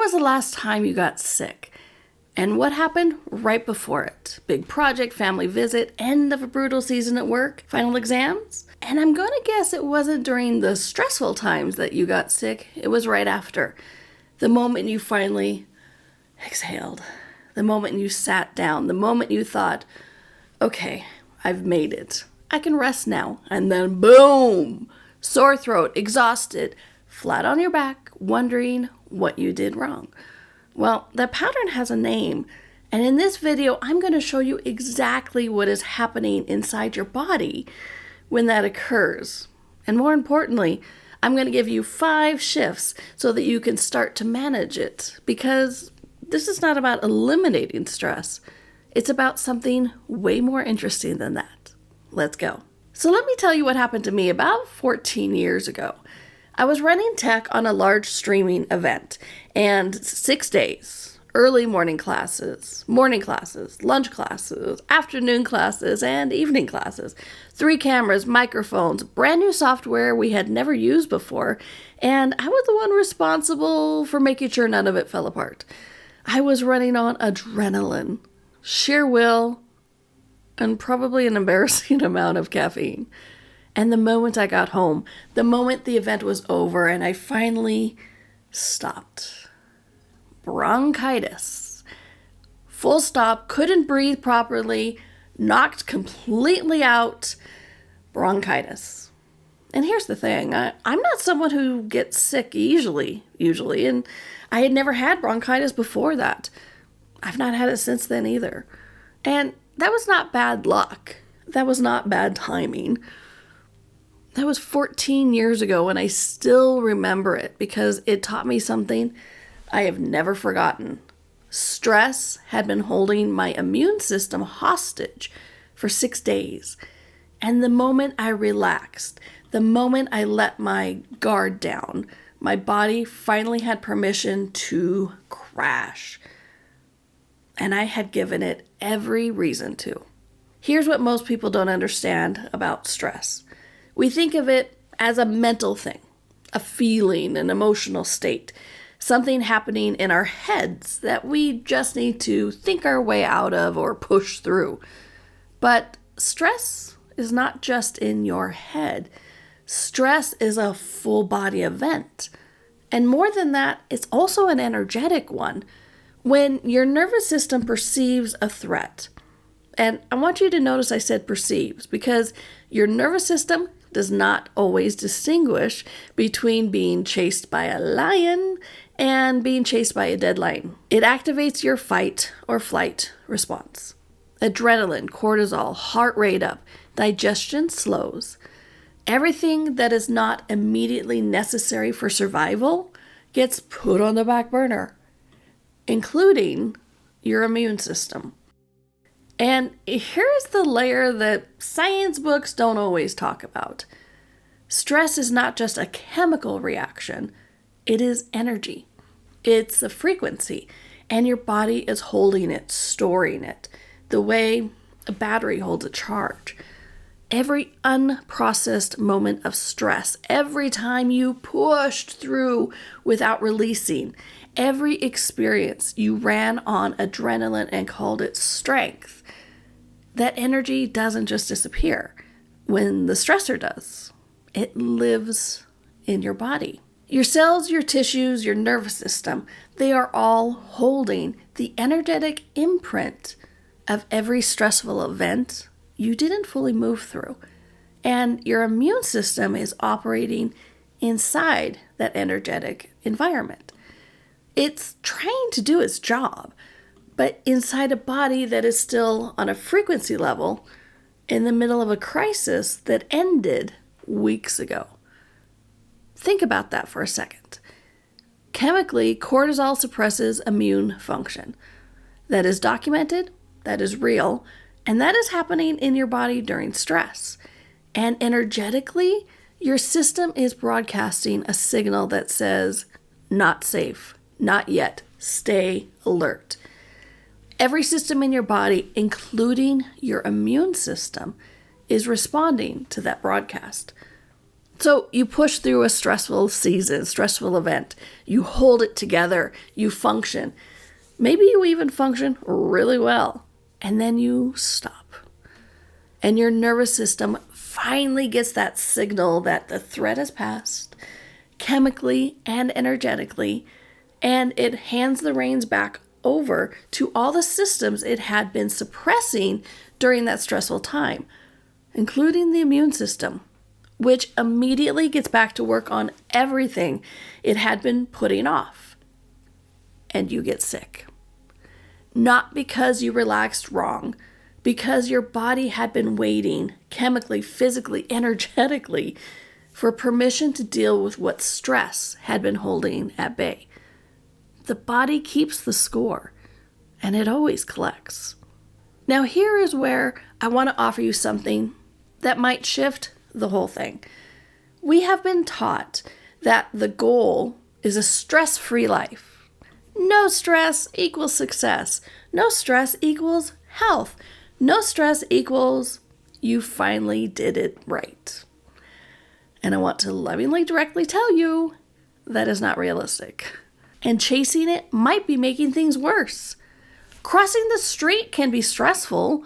was the last time you got sick? And what happened right before it? Big project, family visit, end of a brutal season at work, final exams? And I'm going to guess it wasn't during the stressful times that you got sick. It was right after. The moment you finally exhaled. The moment you sat down. The moment you thought, okay, I've made it. I can rest now. And then boom! Sore throat, exhausted, flat on your back, wondering what you did wrong. Well, that pattern has a name, and in this video, I'm going to show you exactly what is happening inside your body when that occurs. And more importantly, I'm going to give you 5 shifts so that you can start to manage it, because this is not about eliminating stress. It's about something way more interesting than that. Let's go. So let me tell you what happened to me about 14 years ago. I was running tech on a large streaming event, and 6 days, early morning classes, lunch classes, afternoon classes, and evening classes, 3 cameras, microphones, brand new software we had never used before, and I was the one responsible for making sure none of it fell apart. I was running on adrenaline, sheer will, and probably an embarrassing amount of caffeine. And the moment I got home, the moment the event was over and I finally stopped. Bronchitis. Full stop, couldn't breathe properly, knocked completely out. Bronchitis. And here's the thing, I'm not someone who gets sick usually, and I had never had bronchitis before that. I've not had it since then either. And that was not bad luck. That was not bad timing. That was 14 years ago, and I still remember it because it taught me something I have never forgotten. Stress had been holding my immune system hostage for 6 days. And the moment I relaxed, the moment I let my guard down, my body finally had permission to crash. And I had given it every reason to. Here's what most people don't understand about stress. We think of it as a mental thing, a feeling, an emotional state, something happening in our heads that we just need to think our way out of or push through. But stress is not just in your head. Stress is a full body event. And more than that, it's also an energetic one. When your nervous system perceives a threat, and I want you to notice I said perceives, because your nervous system does not always distinguish between being chased by a lion and being chased by a dead lion. It activates your fight or flight response. Adrenaline, cortisol, heart rate up, digestion slows. Everything that is not immediately necessary for survival gets put on the back burner, including your immune system. And here's the layer that science books don't always talk about. Stress is not just a chemical reaction, it is energy. It's a frequency, and your body is holding it, storing it, the way a battery holds a charge. Every unprocessed moment of stress, every time you pushed through without releasing, every experience you ran on adrenaline and called it strength, that energy doesn't just disappear when the stressor does. It lives in your body. Your cells, your tissues, your nervous system, they are all holding the energetic imprint of every stressful event you didn't fully move through. And your immune system is operating inside that energetic environment. It's trying to do its job, but inside a body that is still on a frequency level in the middle of a crisis that ended weeks ago. Think about that for a second. Chemically, cortisol suppresses immune function. That is documented, that is real, and that is happening in your body during stress. And energetically, your system is broadcasting a signal that says, not safe, not yet, stay alert. Every system in your body, including your immune system, is responding to that broadcast. So you push through a stressful season, stressful event. You hold it together. You function. Maybe you even function really well. And then you stop. And your nervous system finally gets that signal that the threat has passed, chemically and energetically, and it hands the reins back over to all the systems it had been suppressing during that stressful time, including the immune system, which immediately gets back to work on everything it had been putting off. And you get sick. Not because you relaxed wrong, because your body had been waiting chemically, physically, energetically for permission to deal with what stress had been holding at bay. The body keeps the score, and it always collects. Now here is where I want to offer you something that might shift the whole thing. We have been taught that the goal is a stress-free life. No stress equals success. No stress equals health. No stress equals you finally did it right. And I want to lovingly directly tell you that is not realistic. And chasing it might be making things worse. Crossing the street can be stressful.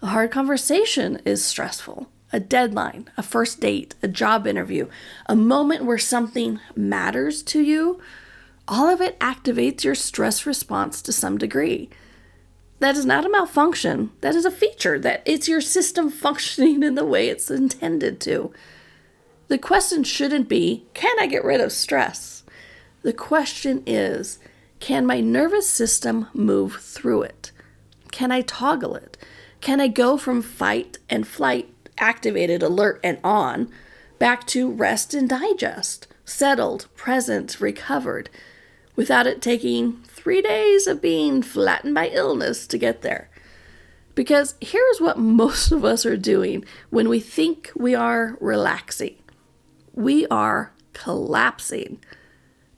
A hard conversation is stressful. A deadline, a first date, a job interview, a moment where something matters to you, all of it activates your stress response to some degree. That is not a malfunction. That is a feature. That it's your system functioning in the way it's intended to. The question shouldn't be, can I get rid of stress? The question is, can my nervous system move through it? Can I toggle it? Can I go from fight and flight, activated, alert, and on, back to rest and digest, settled, present, recovered, without it taking 3 days of being flattened by illness to get there? Because here's what most of us are doing when we think we are relaxing. We are collapsing.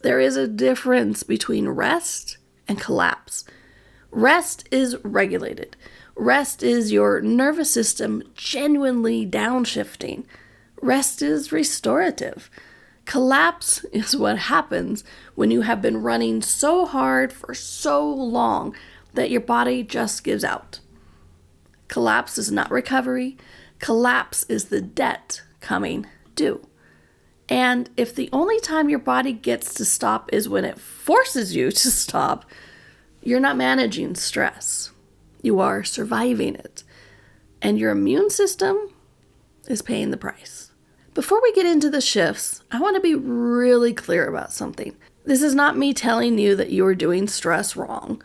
There is a difference between rest and collapse. Rest is regulated. Rest is your nervous system genuinely downshifting. Rest is restorative. Collapse is what happens when you have been running so hard for so long that your body just gives out. Collapse is not recovery. Collapse is the debt coming due. And if the only time your body gets to stop is when it forces you to stop, you're not managing stress. You are surviving it. And your immune system is paying the price. Before we get into the shifts, I want to be really clear about something. This is not me telling you that you are doing stress wrong.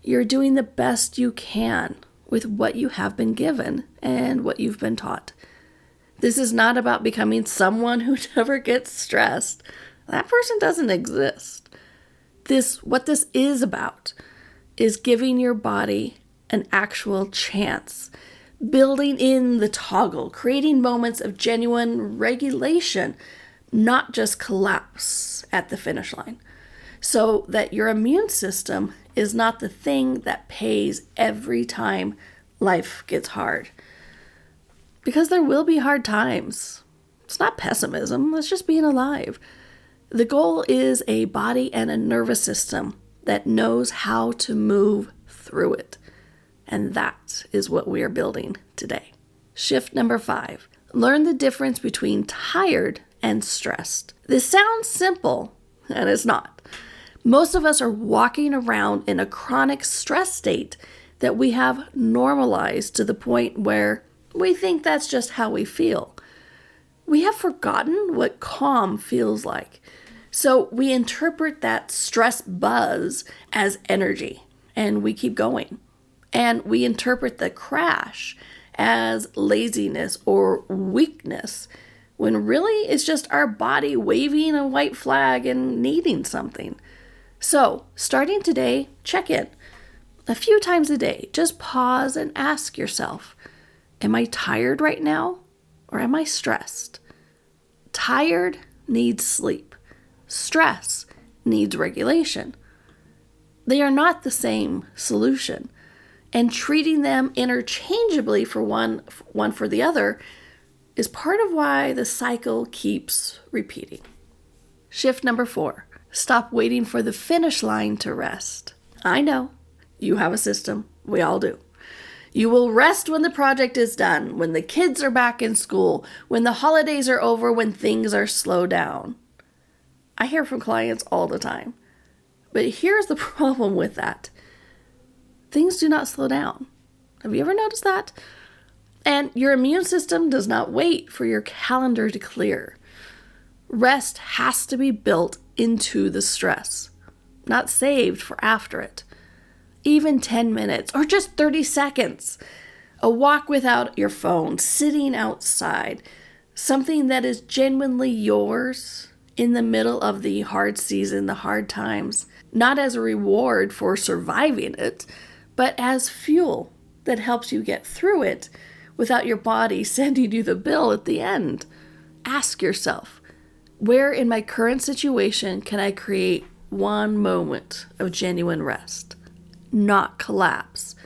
You're doing the best you can with what you have been given and what you've been taught. This is not about becoming someone who never gets stressed. That person doesn't exist. What this is about is giving your body an actual chance, building in the toggle, creating moments of genuine regulation, not just collapse at the finish line, so that your immune system is not the thing that pays every time life gets hard. Because there will be hard times. It's not pessimism, it's just being alive. The goal is a body and a nervous system that knows how to move through it. And that is what we are building today. Shift number 5. Learn the difference between tired and stressed. This sounds simple, and it's not. Most of us are walking around in a chronic stress state that we have normalized to the point where we think that's just how we feel. We have forgotten what calm feels like. So we interpret that stress buzz as energy, and we keep going. And we interpret the crash as laziness or weakness, when really it's just our body waving a white flag and needing something. So, starting today, check in. A few times a day, just pause and ask yourself, am I tired right now, or am I stressed? Tired needs sleep. Stress needs regulation. They are not the same solution, and treating them interchangeably for one for the other is part of why the cycle keeps repeating. Shift number 4, stop waiting for the finish line to rest. I know, you have a system. We all do. You will rest when the project is done, when the kids are back in school, when the holidays are over, when things are slowed down. I hear from clients all the time. But here's the problem with that. Things do not slow down. Have you ever noticed that? And your immune system does not wait for your calendar to clear. Rest has to be built into the stress, not saved for after it. Even 10 minutes or just 30 seconds. A walk without your phone, sitting outside, something that is genuinely yours in the middle of the hard season, the hard times, not as a reward for surviving it, but as fuel that helps you get through it without your body sending you the bill at the end. Ask yourself, where in my current situation can I create one moment of genuine rest, not collapse,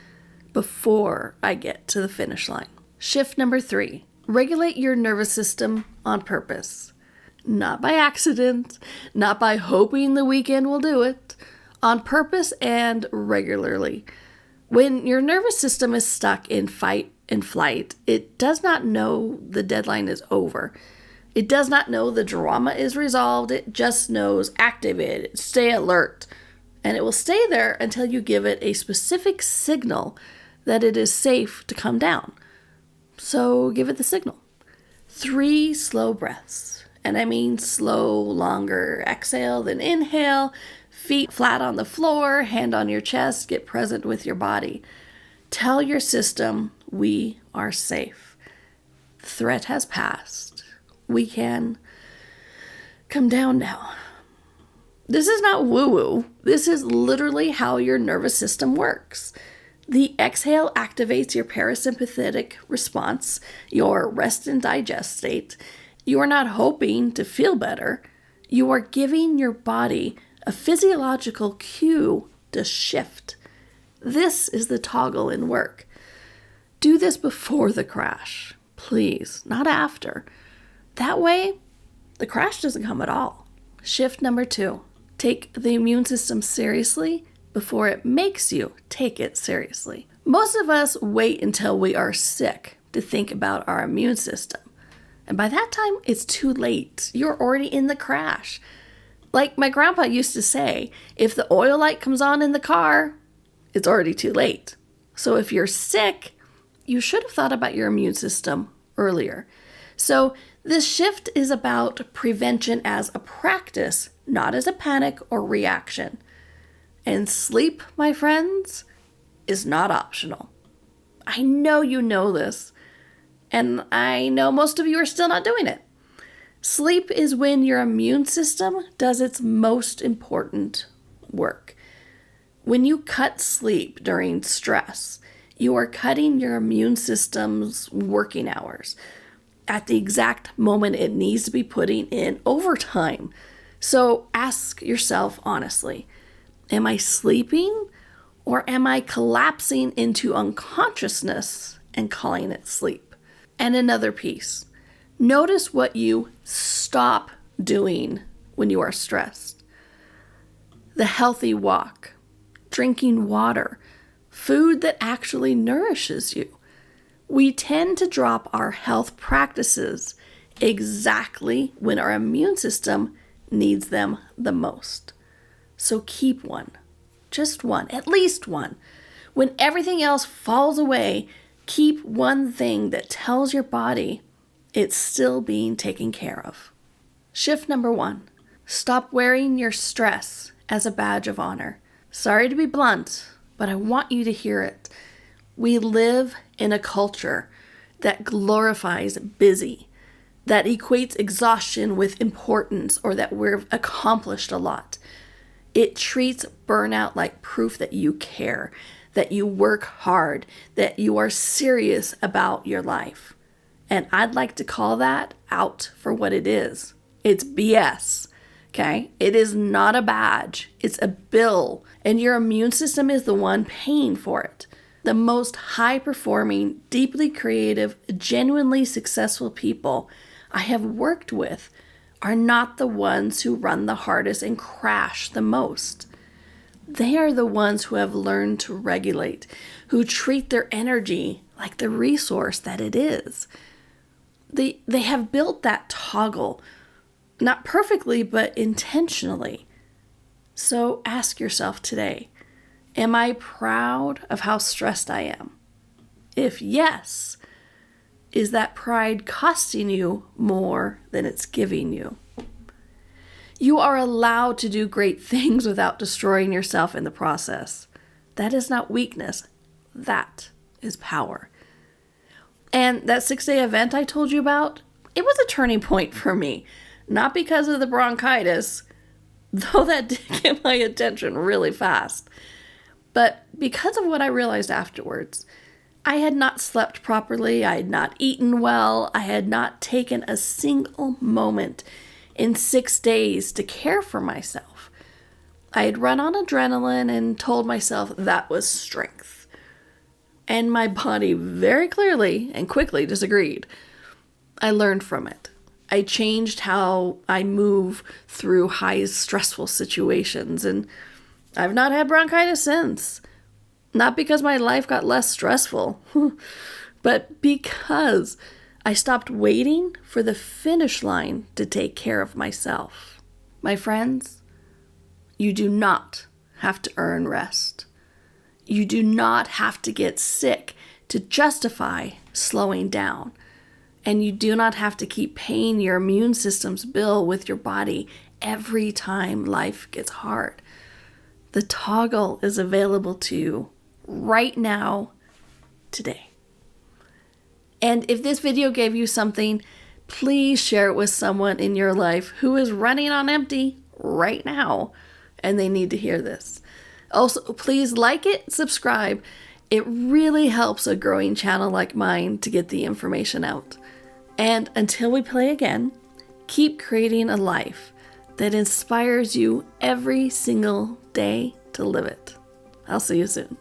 before I get to the finish line? Shift number 3, regulate your nervous system on purpose. Not by accident, not by hoping the weekend will do it, on purpose and regularly. When your nervous system is stuck in fight and flight, it does not know the deadline is over. It does not know the drama is resolved. It just knows activate it, stay alert. And it will stay there until you give it a specific signal that it is safe to come down. So give it the signal. 3 slow breaths. And I mean slow, longer exhale, then inhale, feet flat on the floor, hand on your chest, get present with your body. Tell your system, we are safe. The threat has passed. We can come down now. This is not woo-woo. This is literally how your nervous system works. The exhale activates your parasympathetic response, your rest and digest state. You are not hoping to feel better. You are giving your body a physiological cue to shift. This is the toggle in work. Do this before the crash, please, not after. That way, the crash doesn't come at all. Shift number 2, take the immune system seriously before it makes you take it seriously. Most of us wait until we are sick to think about our immune system. And by that time, it's too late. You're already in the crash. Like my grandpa used to say, if the oil light comes on in the car, it's already too late. So if you're sick, you should have thought about your immune system earlier. So this shift is about prevention as a practice, not as a panic or reaction. And sleep, my friends, is not optional. I know you know this. And I know most of you are still not doing it. Sleep is when your immune system does its most important work. When you cut sleep during stress, you are cutting your immune system's working hours at the exact moment it needs to be putting in overtime. So ask yourself honestly, am I sleeping or am I collapsing into unconsciousness and calling it sleep? And another piece, notice what you stop doing when you are stressed. The healthy walk, drinking water, food that actually nourishes you. We tend to drop our health practices exactly when our immune system needs them the most. So keep one, just one, at least one. When everything else falls away, keep one thing that tells your body it's still being taken care of. Shift number 1, stop wearing your stress as a badge of honor. Sorry to be blunt, but I want you to hear it. We live in a culture that glorifies busy, that equates exhaustion with importance or that we've accomplished a lot. It treats burnout like proof that you care, that you work hard, that you are serious about your life. And I'd like to call that out for what it is. It's BS, okay? It is not a badge. It's a bill, and your immune system is the one paying for it. The most high-performing, deeply creative, genuinely successful people I have worked with are not the ones who run the hardest and crash the most. They are the ones who have learned to regulate, who treat their energy like the resource that it is. They have built that toggle, not perfectly, but intentionally. So ask yourself today, am I proud of how stressed I am? If yes, is that pride costing you more than it's giving you? You are allowed to do great things without destroying yourself in the process. That is not weakness. That is power. And that 6-day event I told you about, it was a turning point for me. Not because of the bronchitis, though that did get my attention really fast, but because of what I realized afterwards. I had not slept properly, I had not eaten well, I had not taken a single moment in 6 days to care for myself. I had run on adrenaline and told myself that was strength. And my body very clearly and quickly disagreed. I learned from it. I changed how I move through high stressful situations, and I've not had bronchitis since. Not because my life got less stressful, but because I stopped waiting for the finish line to take care of myself. My friends, you do not have to earn rest. You do not have to get sick to justify slowing down. And you do not have to keep paying your immune system's bill with your body every time life gets hard. The toggle is available to you right now, today. And if this video gave you something, please share it with someone in your life who is running on empty right now, and they need to hear this. Also, please like it, subscribe. It really helps a growing channel like mine to get the information out. And until we play again, keep creating a life that inspires you every single day to live it. I'll see you soon.